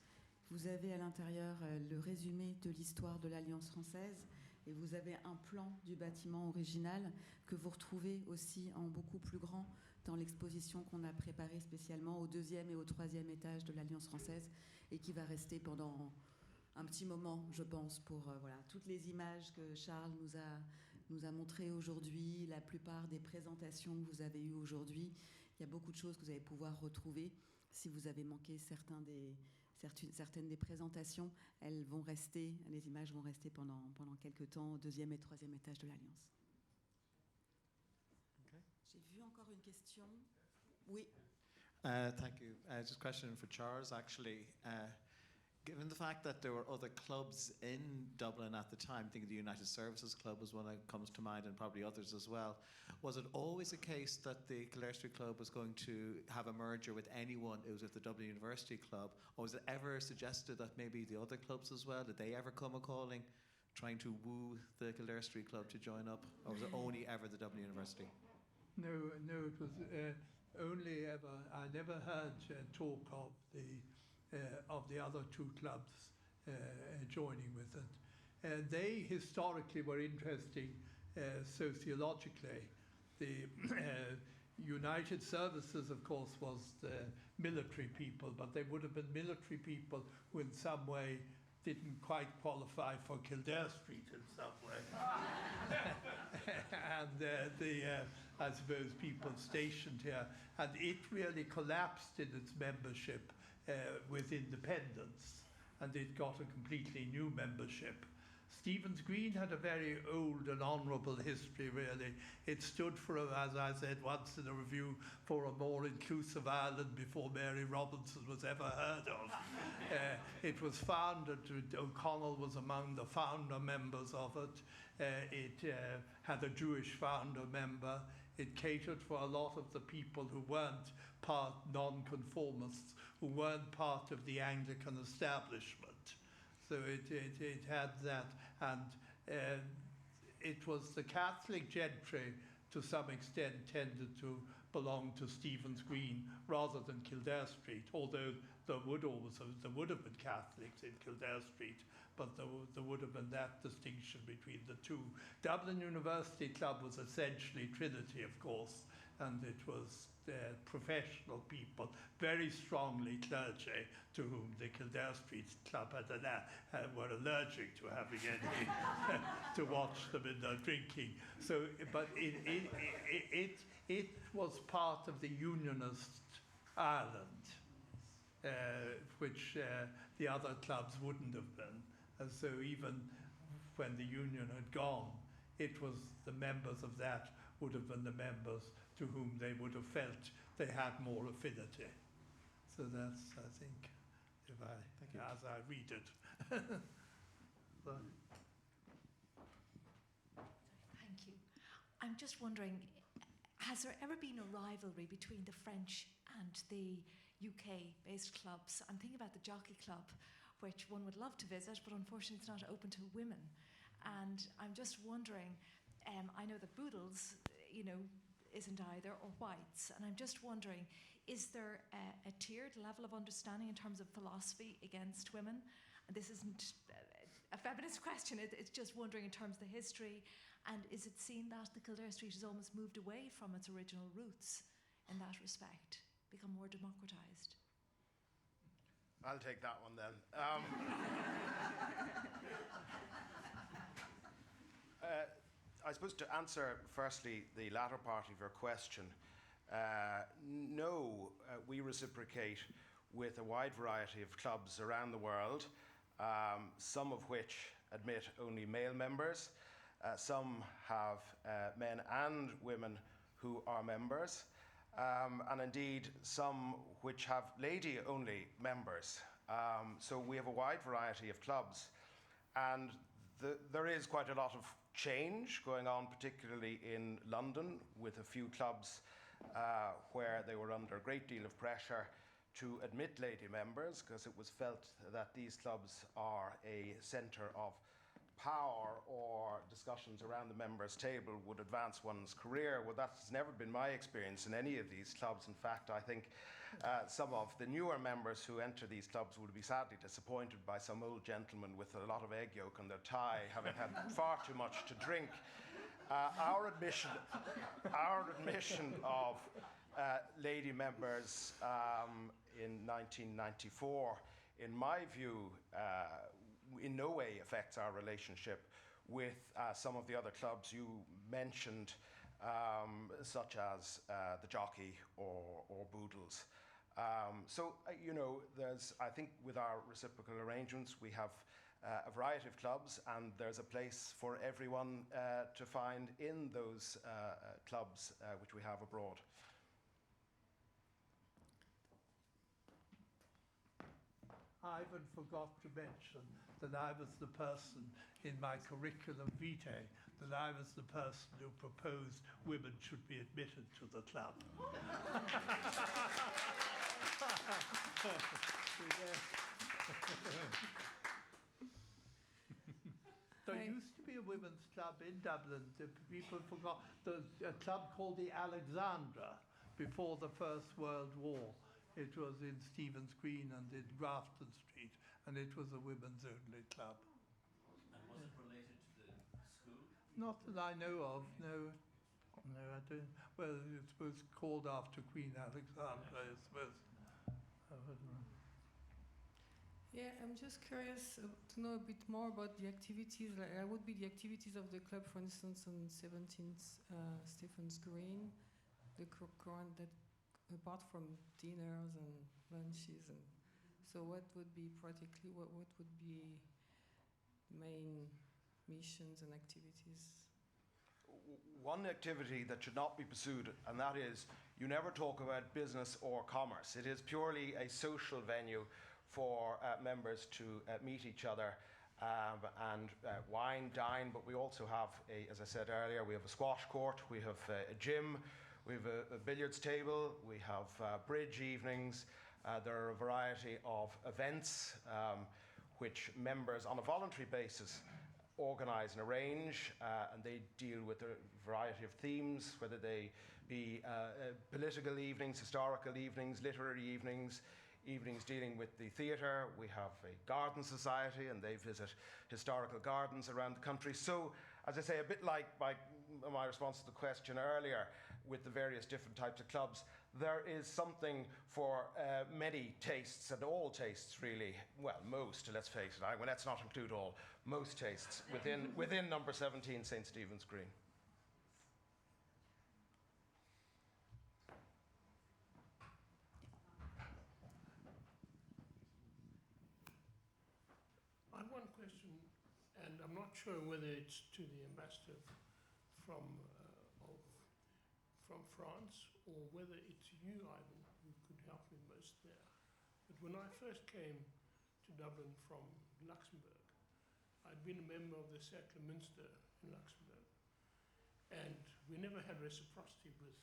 Vous avez à l'intérieur le résumé de l'histoire de l'Alliance française, et vous avez un plan du bâtiment original que vous retrouvez aussi en beaucoup plus grand dans l'exposition qu'on a préparée spécialement au 2e et au 3e étage de l'Alliance française, et qui va rester pendant un petit moment, je pense, pour toutes les images que Charles nous a montrées aujourd'hui, la plupart des présentations que vous avez eues aujourd'hui. Il y a beaucoup de choses que vous allez pouvoir retrouver. Si vous avez manqué certaines des présentations, elles vont rester, les images vont rester pendant quelques temps au 2e et 3e étage de l'Alliance. Okay. J'ai vu encore une question. Oui. Thank you. Just a question for Charles, actually. Given the fact that there were other clubs in Dublin at the time, I think the United Services Club was one that comes to mind, and probably others as well, was it always a case that the Kildare Street Club was going to have a merger with anyone who was at the Dublin University Club, or was it ever suggested that maybe the other clubs as well, did they ever come a-calling, trying to woo the Kildare Street Club to join up, or was it only ever the Dublin University? No, it was only ever. I never heard talk of the other 2 clubs joining with it. They historically were interesting sociologically. The United Services, of course, was the military people, but they would have been military people who in some way didn't quite qualify for Kildare Street in some way. And I suppose people stationed here, and it really collapsed in its membership with independence, and it got a completely new membership. Stephen's Green had a very old and honourable history, really. It stood for, as I said once in a review, for a more inclusive Ireland before Mary Robinson was ever heard of. It was founded, O'Connell was among the founder members of it. It had a Jewish founder member. It catered for a lot of the people who weren't non-conformists, who weren't part of the Anglican establishment. So it had that, and it was the Catholic gentry to some extent tended to belong to Stephen's Green rather than Kildare Street, although there would have been Catholics in Kildare Street, but there would have been that distinction between the two. Dublin University Club was essentially Trinity, of course, and it was professional people, very strongly clergy, to whom the Kildare Street Club were allergic to having anything to watch them in their drinking. So, but it was part of the Unionist Ireland, which the other clubs wouldn't have been. And so even when the Union had gone, it was the members of that would have been the members to whom they would have felt they had more affinity. So that's, I think, as I read it. So. Thank you. I'm just wondering, has there ever been a rivalry between the French and the UK-based clubs? I'm thinking about the Jockey Club, which one would love to visit, but unfortunately it's not open to women. And I'm just wondering, I know that Boodles, isn't either, or Whites, and I'm just wondering, is there a tiered level of understanding in terms of philosophy against women? And this isn't a feminist question, it's just wondering in terms of the history, and is it seen that the Kildare Street has almost moved away from its original roots in that respect, become more democratised? I'll take that one then. I suppose to answer firstly the latter part of your question, no, we reciprocate with a wide variety of clubs around the world, some of which admit only male members, some have men and women who are members, and indeed some which have lady-only members. So we have a wide variety of clubs, and there is quite a lot of change going on, particularly in London, with a few clubs where they were under a great deal of pressure to admit lady members, because it was felt that these clubs are a centre of power, or discussions around the members' table would advance one's career. Well, that's never been my experience in any of these clubs. In fact, I think some of the newer members who enter these clubs would be sadly disappointed by some old gentleman with a lot of egg yolk on their tie, having had far too much to drink. Our admission of lady members in 1994, in my view, in no way affects our relationship with some of the other clubs you mentioned, such as the Jockey or Boodles. There's, I think, with our reciprocal arrangements, we have a variety of clubs, and there's a place for everyone to find in those clubs which we have abroad. I even forgot to mention that I was the person in my curriculum vitae, that I was the person who proposed women should be admitted to the club. There used to be a women's club in Dublin. The people forgot. There's a club called the Alexandra before the First World War. It was in Stephen's Green and in Grafton Street, and it was a women's only club. And was it related to the school? Not that I know of, no. No, I don't. Well, it was called after Queen Alexandra, I suppose. I don't know. Yeah, I'm just curious to know a bit more about the activities. What would be the activities of the club, for instance, on 17th Stephen's Green, the current that, apart from dinners and lunches, and so what would be practically what would be main missions and activities? One activity that should not be pursued, and that is, you never talk about business or commerce. It is purely a social venue for members to meet each other and wine, dine, but we also have, as I said earlier, we have a squash court, we have a gym, we have a billiards table, we have bridge evenings. There are a variety of events which members on a voluntary basis organise and arrange, and they deal with a variety of themes, whether they be political evenings, historical evenings, literary evenings, evenings dealing with the theatre. We have a garden society, and they visit historical gardens around the country. So, as I say, a bit like my response to the question earlier with the various different types of clubs, there is something for many tastes, and all tastes really, well, most, let's face it, well, let's not include all, most tastes within number 17 St. Stephen's Green. I have one question, and I'm not sure whether it's to the ambassador from France, or whether it's you, Ivan, who could help me most there. But when I first came to Dublin from Luxembourg, I'd been a member of the Cercle Münster in Luxembourg, and we never had reciprocity with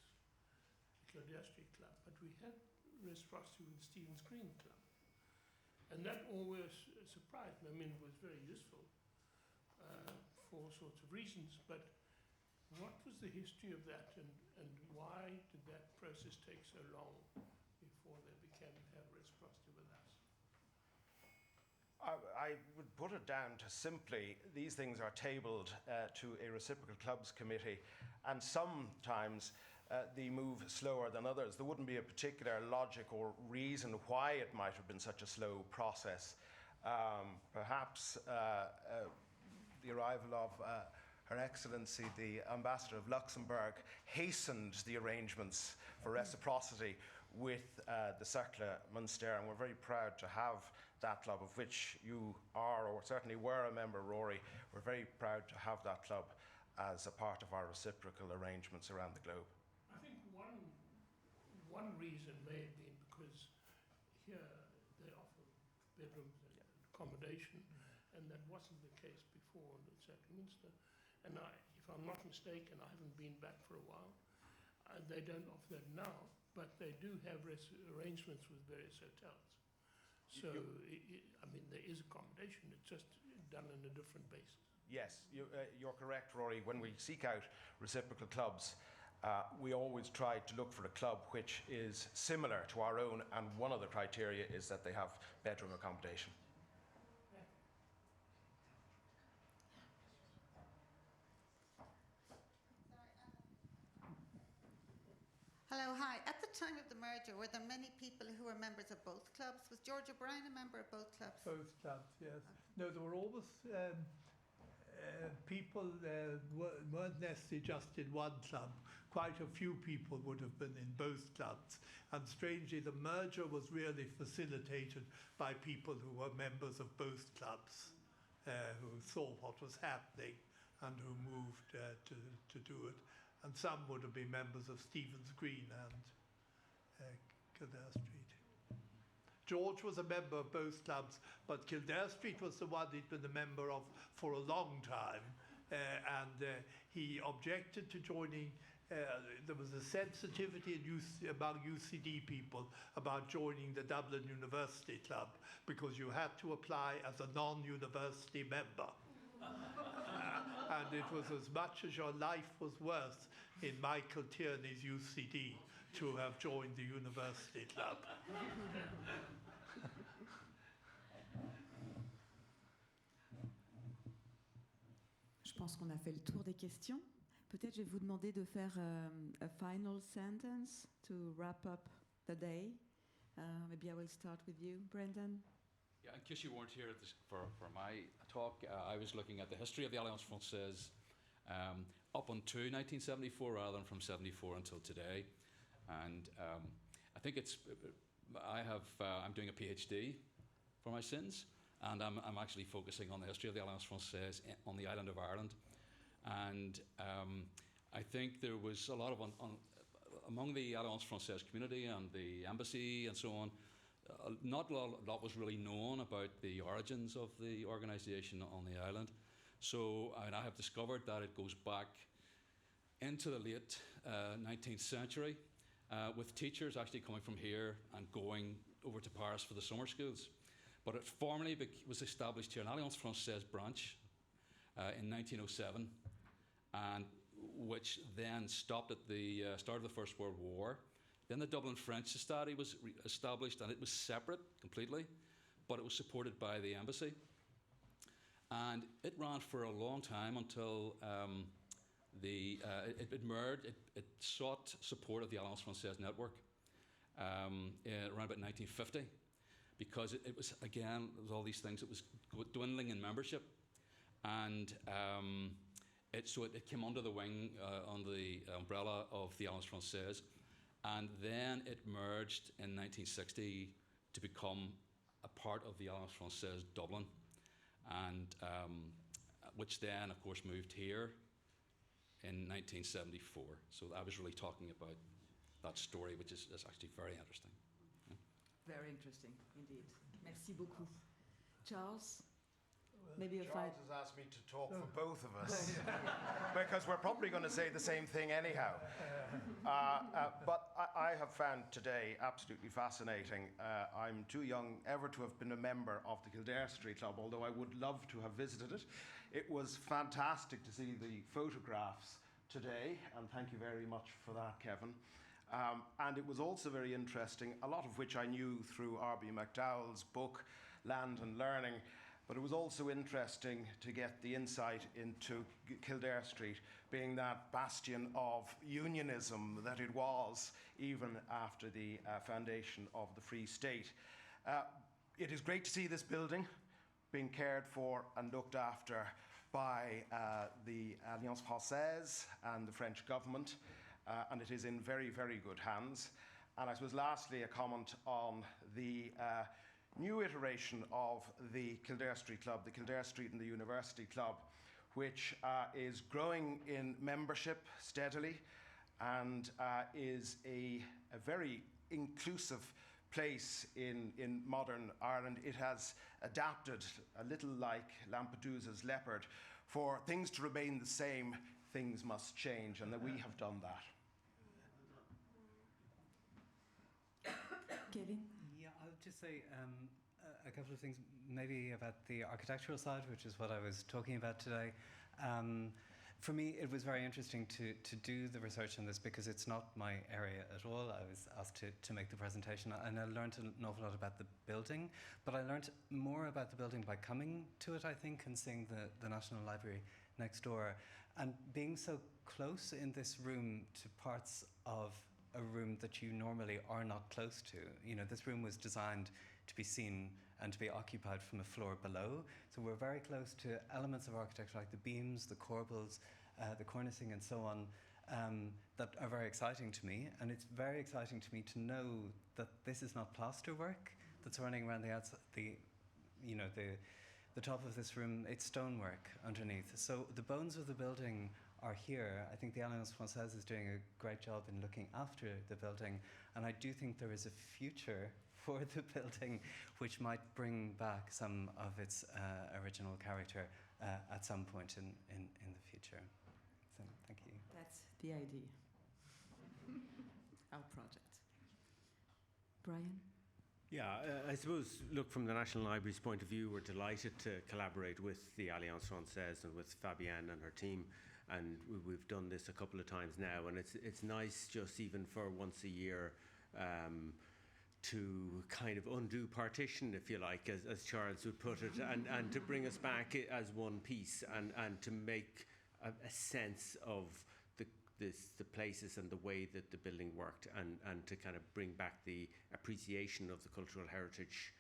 the Kildare Street Club, but we had reciprocity with Stephen's Green Club. And that always surprised me. I mean, it was very useful for all sorts of reasons, but what was the history of that, and why did that process take so long before they began to have reciprocity with us? I would put it down to simply, these things are tabled to a reciprocal clubs committee, and sometimes they move slower than others. There wouldn't be a particular logic or reason why it might have been such a slow process. Perhaps the arrival of Her Excellency, the Ambassador of Luxembourg, hastened the arrangements for reciprocity with the Cercle Münster, and we're very proud to have that club, of which you are, or certainly were, a member, Rory. We're very proud to have that club as a part of our reciprocal arrangements around the globe. I think one reason may have been because here they offer bedrooms and accommodation, and that wasn't the case before in Cercle Münster. And if I'm not mistaken, I haven't been back for a while. They don't offer that now, but they do have arrangements with various hotels. So, I mean, there is accommodation. It's just done on a different basis. Yes, you're correct, Rory. When we seek out reciprocal clubs, we always try to look for a club which is similar to our own, and one of the criteria is that they have bedroom accommodation. Hello, hi. At the time of the merger, were there many people who were members of both clubs? Was George O'Brien a member of both clubs? Both clubs, yes. Okay. No, there were always people weren't necessarily just in one club. Quite a few people would have been in both clubs. And strangely, the merger was really facilitated by people who were members of both clubs, who saw what was happening and who moved to do it. And some would have been members of Stephen's Green and Kildare Street. George was a member of both clubs, but Kildare Street was the one he'd been a member of for a long time, and he objected to joining. There was a sensitivity among UCD people about joining the Dublin University Club because you had to apply as a non-university member. And it was as much as your life was worth in Michael Tierney's UCD to have joined the University Club. Je pense qu'on a fait le tour des questions. Peut-être je vais vous demander de faire a final sentence to wrap up the day. Maybe I will start with you, Brendan. Yeah, in case you weren't here for my talk, I was looking at the history of the Alliance Française up until 1974 rather than from 74 until today. And I think I'm doing a PhD for my sins, and I'm actually focusing on the history of the Alliance Française on the island of Ireland. And I think there was a lot of, among the Alliance Française community and the embassy and so on, not a lot was really known about the origins of the organisation on the island. So I have discovered that it goes back into the late 19th century with teachers actually coming from here and going over to Paris for the summer schools. But it formally was established here, an Alliance Française branch, in 1907, and which then stopped at the start of the First World War. Then the Dublin French Society was established, and it was separate completely, but it was supported by the embassy. And it ran for a long time until it merged. It sought support of the Alliance Française network around about 1950, because it was, again, there was all these things. It was dwindling in membership, and so it came under the wing, under the umbrella of the Alliance Française, and then it merged in 1960 to become a part of the Alliance Française Dublin, and which then, of course, moved here in 1974. So I was really talking about that story, which is actually very interesting. Very interesting, indeed. Merci beaucoup. Charles? Maybe if Charles has asked me to talk for both of us, because we're probably going to say the same thing anyhow. But I have found today absolutely fascinating. I'm too young ever to have been a member of the Kildare Street Club, although I would love to have visited it. It was fantastic to see the photographs today, and thank you very much for that, Kevin. And it was also very interesting, a lot of which I knew through R.B. McDowell's book, Land and Learning, but it was also interesting to get the insight into Kildare Street being that bastion of unionism that it was even after the foundation of the Free State. It is great to see this building being cared for and looked after by the Alliance Française and the French government, and it is in very, very good hands. And I suppose lastly, a comment on the new iteration of the Kildare Street Club, the Kildare Street and the University Club, which is growing in membership steadily and is a very inclusive place in modern Ireland. It has adapted, a little like Lampedusa's leopard, for things to remain the same, things must change, and that we have done that. Kevin? Yeah, I would just say a couple of things, maybe about the architectural side, which is what I was talking about today. For me, it was very interesting to do the research on this, because it's not my area at all. I was asked to make the presentation, and I learned an awful lot about the building, but I learned more about the building by coming to it, I think, and seeing the National Library next door, and being so close in this room to parts of a room that you normally are not close to. You know, this room was designed to be seen and to be occupied from a floor below. So we're very close to elements of architecture like the beams, the corbels, the cornicing and so on, that are very exciting to me. And it's very exciting to me to know that this is not plaster work that's running around the outside, the top of this room. It's stonework underneath. So the bones of the building are here. I think the Alliance Française is doing a great job in looking after the building, and I do think there is a future for the building which might bring back some of its original character at some point in the future. So thank you. That's the idea. Our project. Brian? Yeah, I suppose, look, from the National Library's point of view, we're delighted to collaborate with the Alliance Française and with Fabienne and her team, and we've done this a couple of times now, and it's nice just even for once a year to kind of undo partition, if you like, as Charles would put it, and to bring us back as one piece, and to make a sense of the places and the way that the building worked, and to kind of bring back the appreciation of the cultural heritage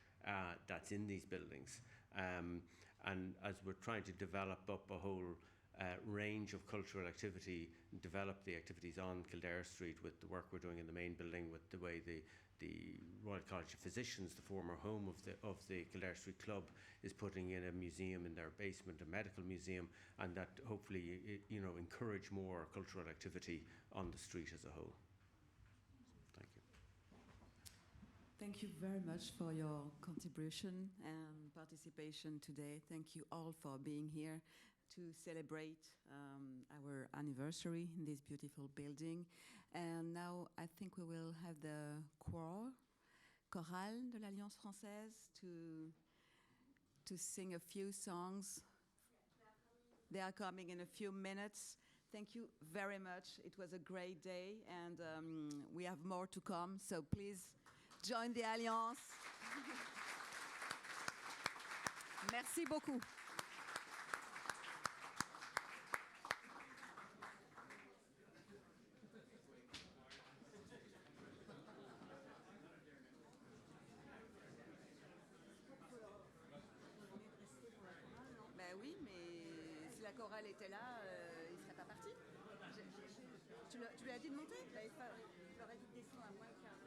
that's in these buildings. And as we're trying to develop up a whole range of cultural activity, develop the activities on Kildare Street with the work we're doing in the main building, with the way the Royal College of Physicians, the former home of the Kildare Street Club, is putting in a museum in their basement, a medical museum, and that hopefully encourage more cultural activity on the street as a whole. Thank you. Thank you very much for your contribution and participation today. Thank you all for being here to celebrate our anniversary in this beautiful building. And now I think we will have the chorale de l'Alliance Française to sing a few songs. They are coming in a few minutes. Thank you very much. It was a great day, and we have more to come. So please join the Alliance. Merci beaucoup. Ben oui, mais si la chorale était là, il ne serait pas parti. Tu lui as dit de monter? Je leur ai dit de descendre à moins de 15.